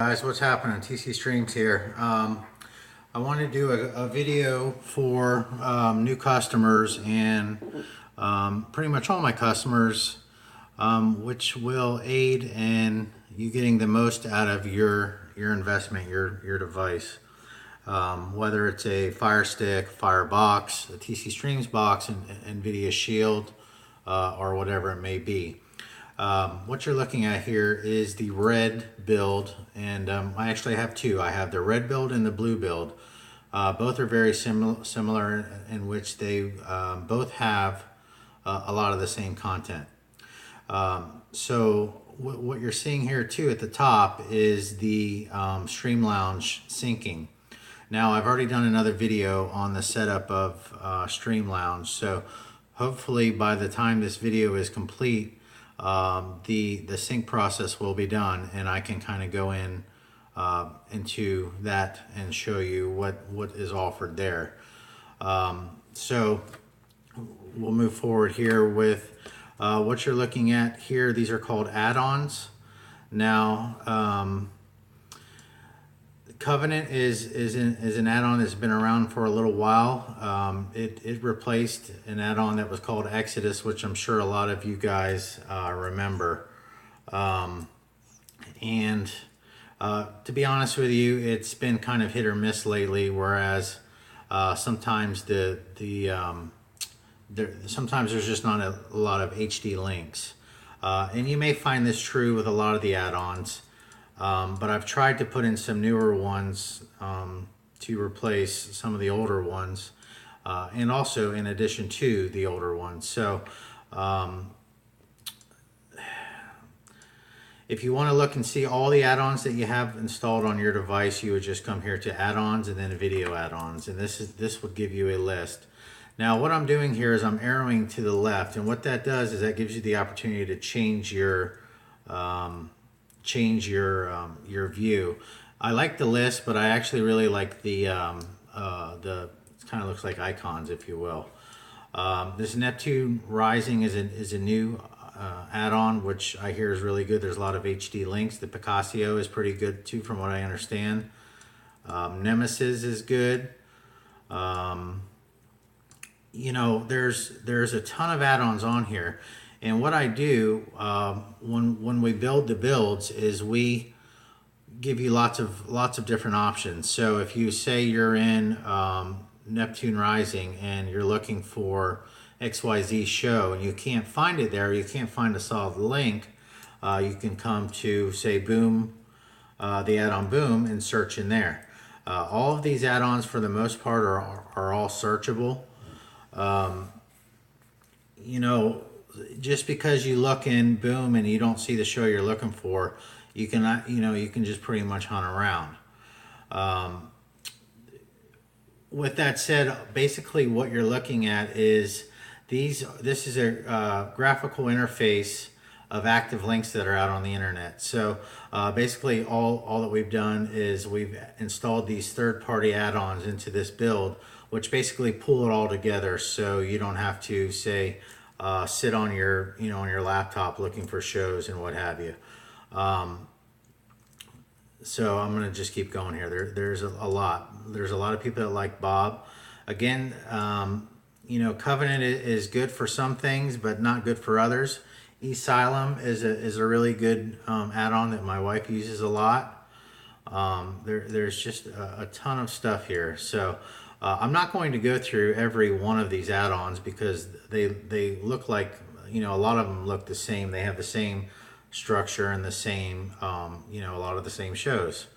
Guys, what's happening? TC Streams here. I want to do a video for new customers and pretty much all my customers, which will aid in you getting the most out of your investment, your device. Whether it's a Fire Stick, Fire Box, a TC Streams box, and NVIDIA Shield, or whatever it may be. What you're looking at here is the red build, and I actually have two. I have the red build and the blue build. Both are very similar in which they both have a lot of the same content. So what you're seeing here too at the top is the Streamlounge syncing. Now I've already done another video on the setup of Streamlounge, so hopefully by the time this video is complete, the sync process will be done, and I can kind of go into that and show you what is offered there. So we'll move forward here with what you're looking at here. These are called add-ons. Now Covenant is an add-on that's been around for a little while. It replaced an add-on that was called Exodus, which I'm sure a lot of you guys remember. To be honest with you, it's been kind of hit or miss lately. Whereas sometimes sometimes there's just not a lot of HD links, and you may find this true with a lot of the add-ons. But I've tried to put in some newer ones to replace some of the older ones, and also in addition to the older ones. So if you want to look and see all the add-ons that you have installed on your device, you would just come here to add-ons and then video add-ons, and this would give you a list. Now what I'm doing here is I'm arrowing to the left, and what that does is that gives you the opportunity to change your view. I like the list, but I actually really like the it kind of looks like icons, if you will. This Neptune Rising is a new add-on, which I hear is really good. There's a lot of HD links. The Picasso is pretty good too, from what I understand. Nemesis is good. You know, there's a ton of add-ons on here. And what I do when we build the builds is we give you lots of different options. So if you say you're in Neptune Rising and you're looking for XYZ show and you can't find it there, you can't find a solid link, you can come to, say, Boom, the add-on Boom, and search in there. All of these add-ons for the most part are all searchable. You know, just because you look in Boom and you don't see the show you're looking for, you can just pretty much hunt around. With that said, basically what you're looking at is this is a graphical interface of active links that are out on the internet. So basically all that we've done is we've installed these third-party add-ons into this build, which basically pull it all together, so you don't have to say sit on your on your laptop looking for shows and what have you. So I'm gonna just keep going here. There's a lot. There's a lot of people that like Bob. Again, you know, Covenant is good for some things, but not good for others. Asylum is a really good add-on that my wife uses a lot. There's just a ton of stuff here. So I'm not going to go through every one of these add-ons because they look like, a lot of them look the same. They have the same structure and the same, a lot of the same shows.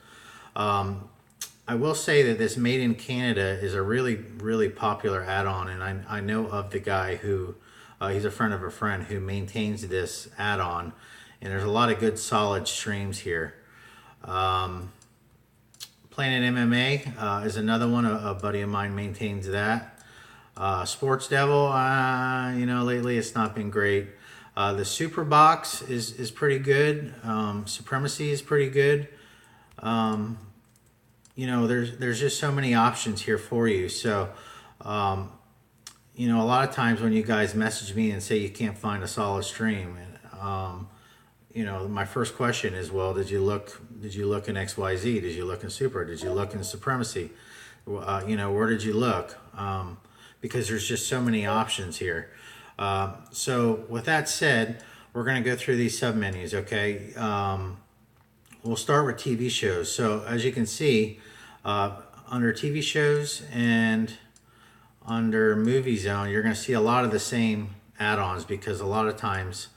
I will say that this Made in Canada is a really, really popular add-on, and I know of the guy who, he's a friend of a friend who maintains this add-on, and there's a lot of good solid streams here. Planet MMA is another one. A buddy of mine maintains that. Sports Devil, lately it's not been great. The Super Box is pretty good. Supremacy is pretty good. There's just so many options here for you. So, a lot of times when you guys message me and say you can't find a solid stream, my first question is, well, did you look in XYZ? Did you look in Super? Did you look in Supremacy? Where did you look? Because there's just so many options here. So with that said, we're going to go through these submenus, okay? We'll start with TV shows. So as you can see, under TV shows and under Movie Zone, you're going to see a lot of the same add-ons, because a lot of times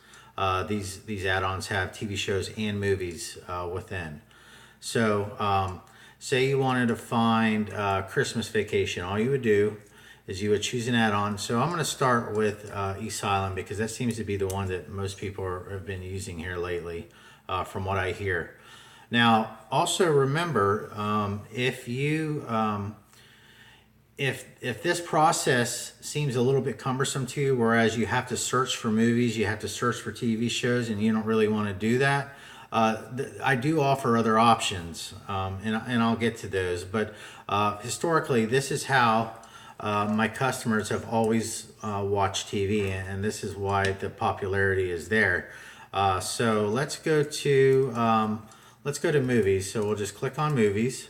these add-ons have TV shows and movies within. So say you wanted to find Christmas Vacation. All you would do is you would choose an add-on. So I'm going to start with East Island, because that seems to be the one that most people have been using here lately, from what I hear. Now, also remember, if this process seems a little bit cumbersome to you, whereas you have to search for movies, you have to search for TV shows, and you don't really want to do that, I do offer other options, and I'll get to those. But historically, this is how my customers have always watched TV, and this is why the popularity is there. So let's go to movies. So we'll just click on movies.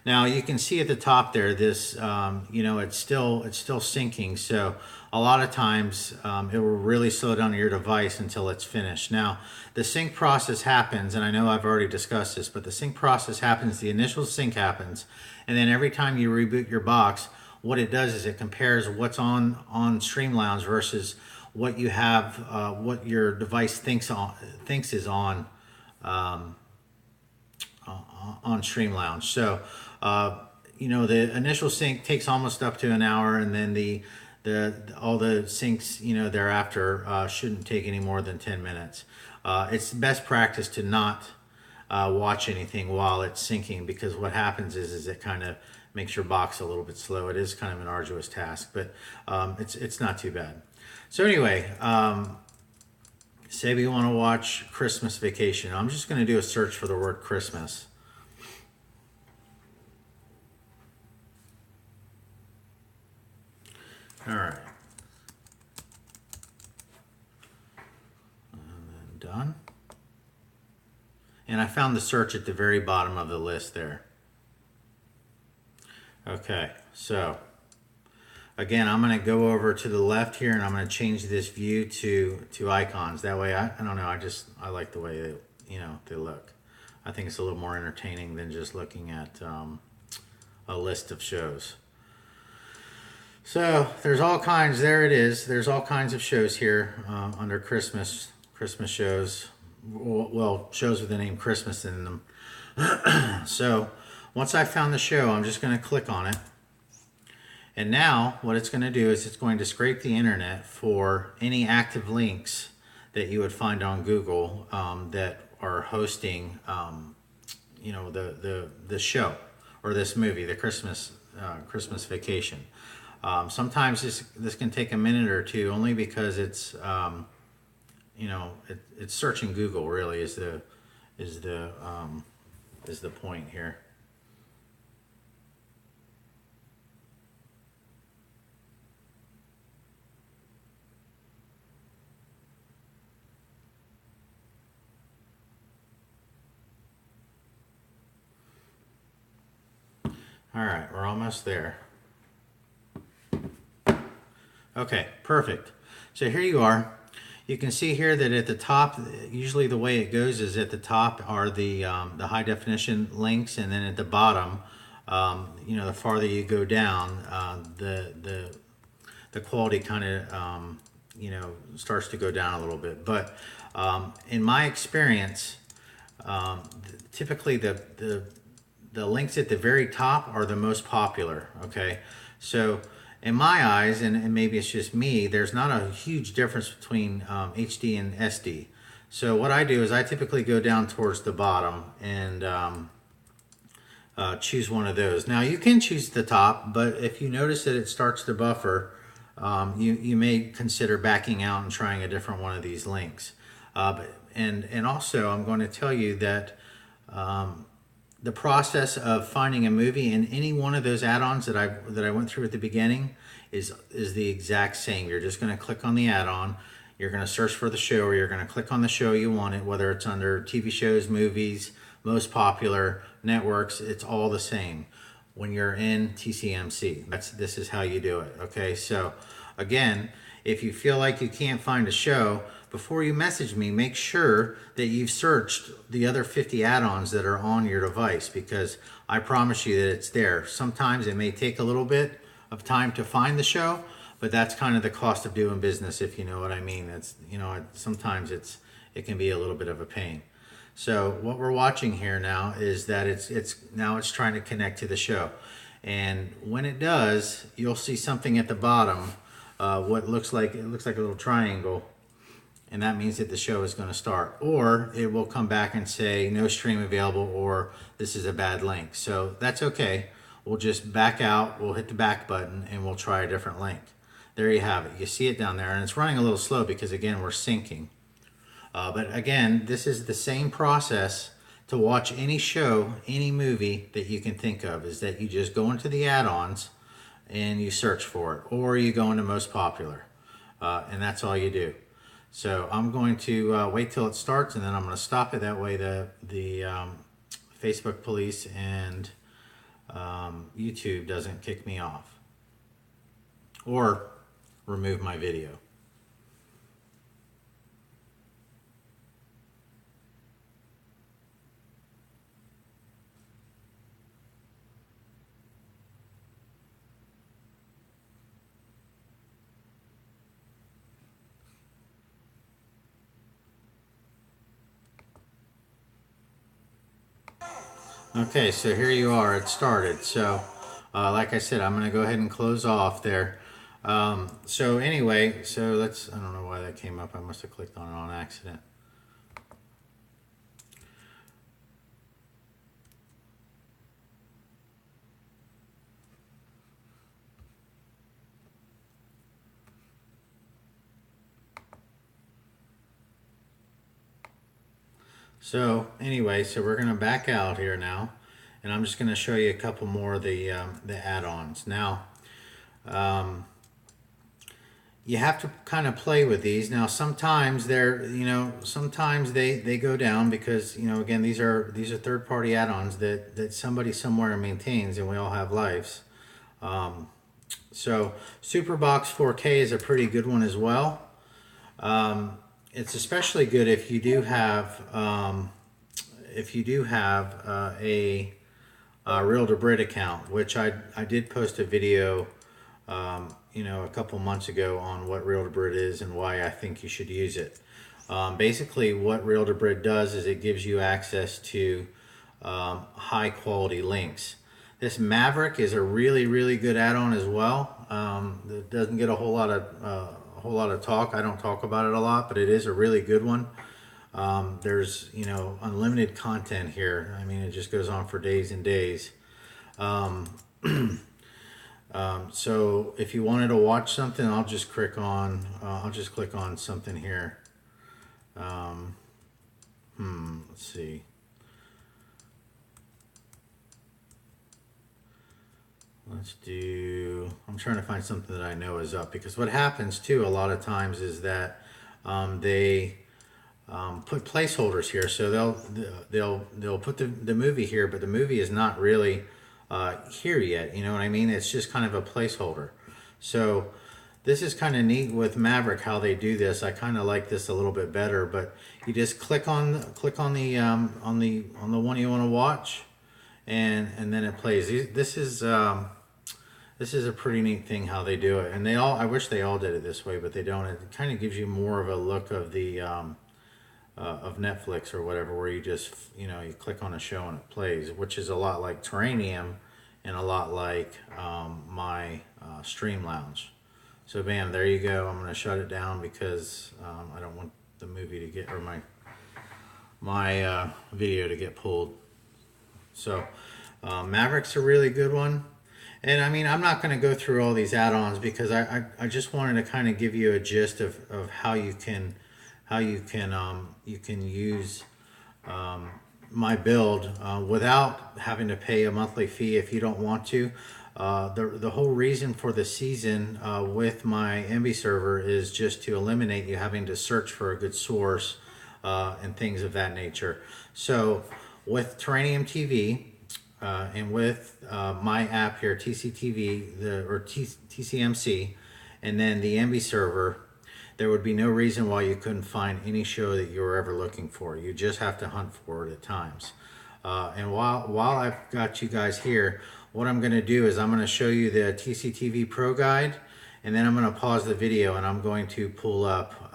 Now you can see at the top there, this it's still syncing. So a lot of times it will really slow down your device until it's finished. Now the sync process happens, and I know I've already discussed this, but the sync process happens. The initial sync happens, and then every time you reboot your box, what it does is it compares what's on Streamlounge versus what you have, what your device thinks is on Streamlounge. So the initial sync takes almost up to an hour, and then all the syncs thereafter shouldn't take any more than 10 minutes. It's best practice to not watch anything while it's syncing, because what happens is it kind of makes your box a little bit slow. It is kind of an arduous task, but it's not too bad. So anyway, say we want to watch Christmas Vacation. I'm just going to do a search for the word Christmas. All right. And then done. And I found the search at the very bottom of the list there. Okay, so again, I'm going to go over to the left here, and I'm going to change this view to icons. That way, I don't know, I like the way they look. I think it's a little more entertaining than just looking at a list of shows. So there's all kinds. There it is. There's all kinds of shows here under Christmas shows. Well, shows with the name Christmas in them. So once I found the show, I'm just going to click on it. And now what it's going to do is it's going to scrape the internet for any active links that you would find on Google that are hosting, the show or this movie, the Christmas Vacation. Sometimes this can take a minute or two, only because it's it's searching Google really is the point here. All right, we're almost there. Okay, perfect. So here you are. You can see here that at the top, usually the way it goes is at the top are the high definition links, and then at the bottom, the farther you go down, the quality kind of starts to go down a little bit. But in my experience, typically the links at the very top are the most popular. Okay, so in my eyes, and maybe it's just me, there's not a huge difference between HD and SD. So what I do is I typically go down towards the bottom and choose one of those. Now you can choose the top, but if you notice that it starts to buffer, you may consider backing out and trying a different one of these links. And also I'm going to tell you that the process of finding a movie in any one of those add-ons that I went through at the beginning is the exact same. You're just going to click on the add-on. You're going to search for the show, or you're going to click on the show you want it, whether it's under TV shows, movies, most popular, networks. It's all the same when you're in TCMC. This is how you do it. Okay, so again, if you feel like you can't find a show, before you message me, make sure that you've searched the other 50 add-ons that are on your device, because I promise you that it's there. Sometimes it may take a little bit of time to find the show, but that's kind of the cost of doing business, if you know what I mean. That's, you know, sometimes it can be a little bit of a pain. So what we're watching here now is that it's trying to connect to the show, and when it does, you'll see something at the bottom. What looks like a little triangle, and that means that the show is going to start, or it will come back and say no stream available, or this is a bad link. So that's okay. We'll just back out, we'll hit the back button, and we'll try a different link. There you have it. You see it down there, and it's running a little slow because, again, we're syncing. But again, this is the same process to watch any show, any movie that you can think of, is that you just go into the add-ons and you search for it, or you go into most popular, and that's all you do. So I'm going to wait till it starts, and then I'm going to stop it. That way the Facebook police and YouTube doesn't kick me off or remove my video. Okay, so here you are, it started. So like I said, I'm going to go ahead and close off there. So anyway, so I don't know why that came up. I must have clicked on it on accident. So anyway, so we're going to back out here now, and I'm just going to show you a couple more of the add-ons. Now, you have to kind of play with these. Now, sometimes sometimes they go down because, again, these are third-party add-ons that somebody somewhere maintains, and we all have lives. So Superbox 4K is a pretty good one as well. It's especially good if you do have a Real to Brit account, which I did post a video a couple months ago on what Real to Brit is and why I think you should use it. Basically, what Real to Brit does is it gives you access to high quality links. This Maverick is a really, really good add-on as well. It doesn't get a whole lot of talk. I don't talk about it a lot, but it is a really good one. There's unlimited content here. I mean, it just goes on for days and days. So if you wanted to watch something, I'll just click on something here. Let's see. I'm trying to find something that I know is up, because what happens too a lot of times is that they put placeholders here. So they'll put the movie here, but the movie is not really here yet. You know what I mean? It's just kind of a placeholder. So this is kind of neat with Maverick how they do this. I kind of like this a little bit better, but you just click on the one you want to watch, and then it plays. This is a pretty neat thing how they do it, and I wish they all did it this way, but they don't. It kind of gives you more of a look of the of Netflix or whatever, where you just you click on a show and it plays, which is a lot like Terranium and a lot like my Stream Lounge. So bam, there you go. I'm going to shut it down because I don't want the movie to get, or my video to get pulled. So Maverick's a really good one. And I mean, I'm not going to go through all these add-ons because I just wanted to kind of give you a gist of how you can use my build without having to pay a monthly fee if you don't want to. The whole reason for the season with my MB server is just to eliminate you having to search for a good source and things of that nature. So with Terranium TV and with my app here, TCTV, TCMC, and then the MB server, there would be no reason why you couldn't find any show that you were ever looking for. You just have to hunt for it at times. And while I've got you guys here, what I'm going to do is I'm going to show you the TCTV Pro Guide, and then I'm going to pause the video and I'm going to pull up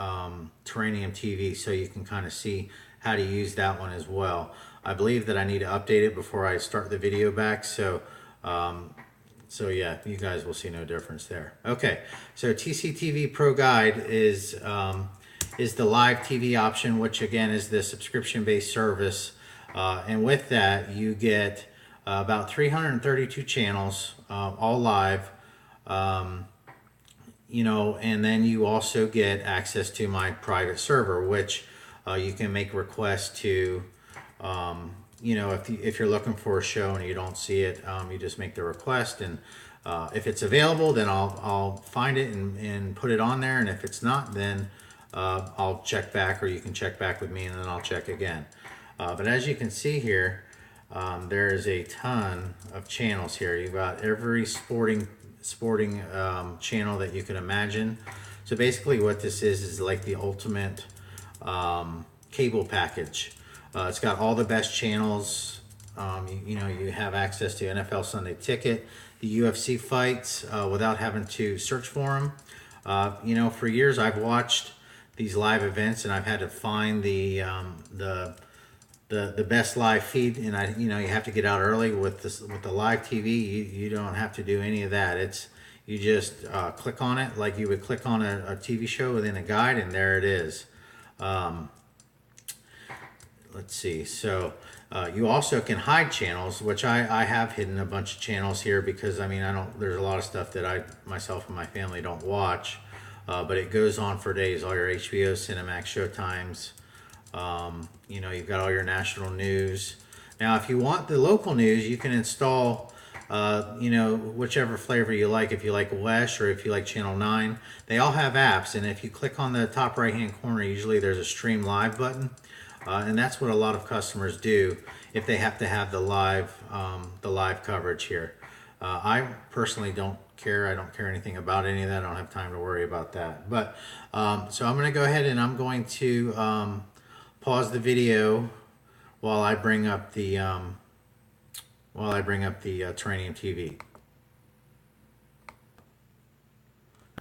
Terranium TV so you can kind of see how to use that one as well. I believe that I need to update it before I start the video back, so yeah, you guys will see no difference there. Okay, so TCTV Pro Guide is the live TV option, which again is the subscription-based service, and with that you get about 332 channels, all live, you know, and then you also get access to my private server, which you can make requests to. You know, if you're looking for a show and you don't see it, you just make the request, and if it's available, then I'll find it and put it on there, and if it's not, then I'll check back, or you can check back with me, and then I'll check again. But as you can see here, there is a ton of channels here. You've got every sporting channel that you can imagine. So basically what this is like the ultimate cable package. It's got all the best channels. You know, you have access to NFL Sunday Ticket, the UFC fights without having to search for them. You know, for years I've watched these live events, and I've had to find the best live feed, and you know, you have to get out early with the live TV. You don't have to do any of that. You just click on it like you would click on a TV show within a guide, and there it is. Let's see. So you also can hide channels, which I have hidden a bunch of channels here because I mean there's a lot of stuff that I myself and my family don't watch, but it goes on for days. All your HBO, Cinemax, Showtimes. You know, you've got all your national news. Now, if you want the local news, you can install, you know, whichever flavor you like. If you like WESH or if you like Channel 9, they all have apps. And if you click on the top right-hand corner, usually there's a Stream Live button. And that's what a lot of customers do if they have to have the live coverage here. I personally don't care. I don't care anything about any of that. I don't have time to worry about that. But so I'm going to go ahead and I'm going to pause the video while I bring up the Terranium TV.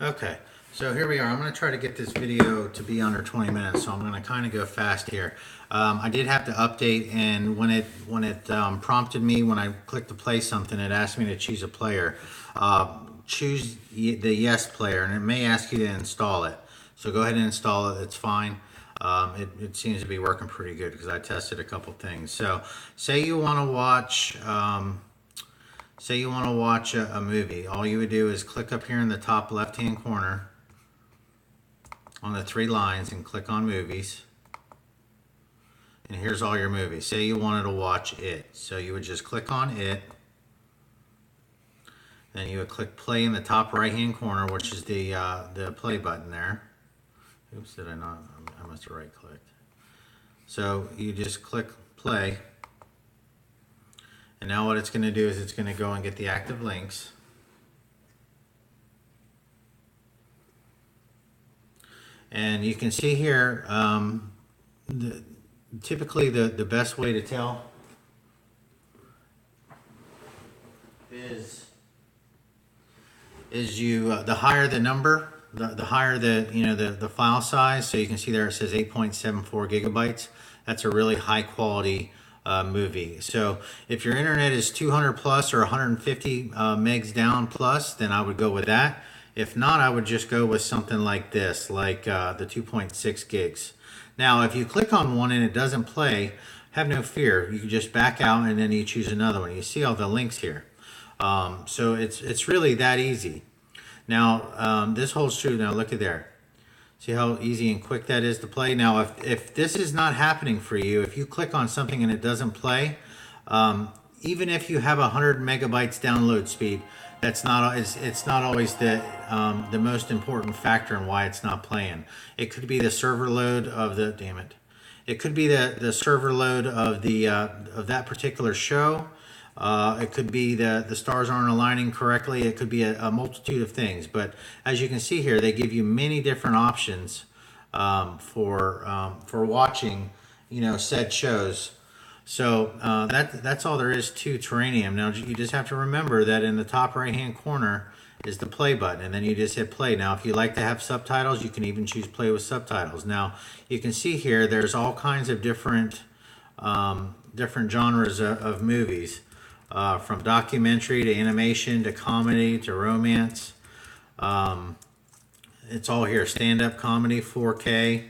Okay, so here we are. I'm going to try to get this video to be under 20 minutes, so I'm going to kind of go fast here. I did have to update, and when it prompted me when I clicked to play something, it asked me to choose a player. Choose the yes player, and it may ask you to install it. So go ahead and install it. It's fine. It seems to be working pretty good because I tested a couple things. So say you want to watch a movie. All you would do is click up here in the top left hand corner on the three lines and click on movies, and here's all your movies. Say you wanted to watch It, so you would just click on It, then you would click play in the top right hand corner, which is the play button there. Oops, did I not? I must have right clicked. So you just click play, and now what it's going to do is it's going to go and get the active links. And you can see here, typically the best way to tell is the higher the number, the higher the file size. So you can see there it says 8.74 gigabytes. That's a really high quality movie. So if your internet is 200 plus or 150 megs down plus, then I would go with that. If not, I would just go with something like this, like the 2.6 gigs. Now, if you click on one and it doesn't play, have no fear. You can just back out and then you choose another one. You see all the links here. So it's really that easy. Now, this holds true. Now, look at there. See how easy and quick that is to play? Now, if this is not happening for you, if you click on something and it doesn't play, even if you have 100 megabytes download speed, That's not it's not always the most important factor in why it's not playing. It could be the server load of the damn it. It could be the server load of the of that particular show. It could be the stars aren't aligning correctly. It could be a multitude of things. But as you can see here, they give you many different options for watching, said shows. So that's all there is to Terranium. Now you just have to remember that in the top right hand corner is the play button, and then you just hit play. Now if you like to have subtitles, you can even choose play with subtitles. Now you can see here there's all kinds of different different genres of movies, from documentary to animation to comedy to romance. It's all here. Stand-up comedy, 4K.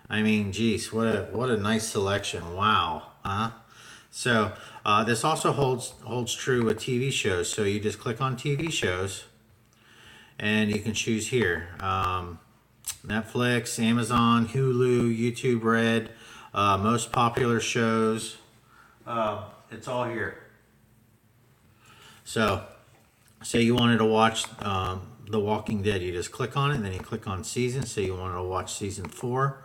I mean, geez, what a nice selection. Wow, huh? So this also holds true with TV shows. So you just click on TV shows, and you can choose here: Netflix, Amazon, Hulu, YouTube Red, most popular shows. It's all here. So, say you wanted to watch The Walking Dead, you just click on it, and then you click on season. Say you wanted to watch season 4,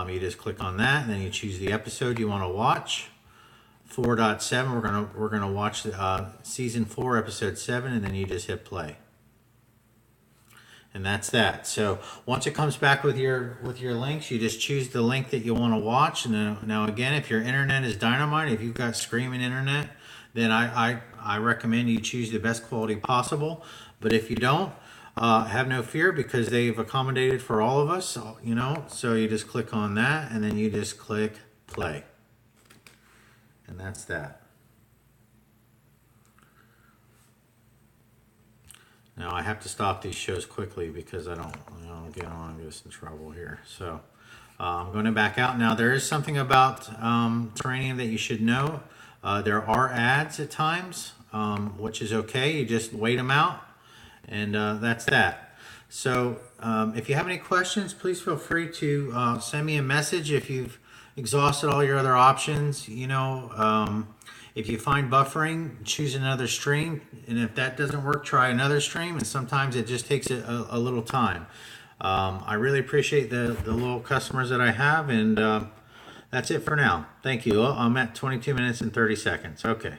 you just click on that, and then you choose the episode you want to watch. 4.7, we're gonna watch season 4, episode 7, and then you just hit play, and that's that. So once it comes back with your links, you just choose the link that you want to watch. And then, now again, if your internet is dynamite, if you've got screaming internet, then I recommend you choose the best quality possible. But if you don't, have no fear, because they've accommodated for all of us, so you just click on that, and then you just click play, and that's that. Now I have to stop these shows quickly because I don't get us in trouble here. So I'm going to back out. Now there is something about Terranium that you should know. There are ads at times, which is okay. You just wait them out, and that's that. So if you have any questions, please feel free to send me a message. If you've exhausted all your other options, if you find buffering, choose another stream. And if that doesn't work, try another stream. And sometimes it just takes a little time. I really appreciate the little customers that I have. And that's it for now. Thank you. I'm at 22 minutes and 30 seconds. Okay.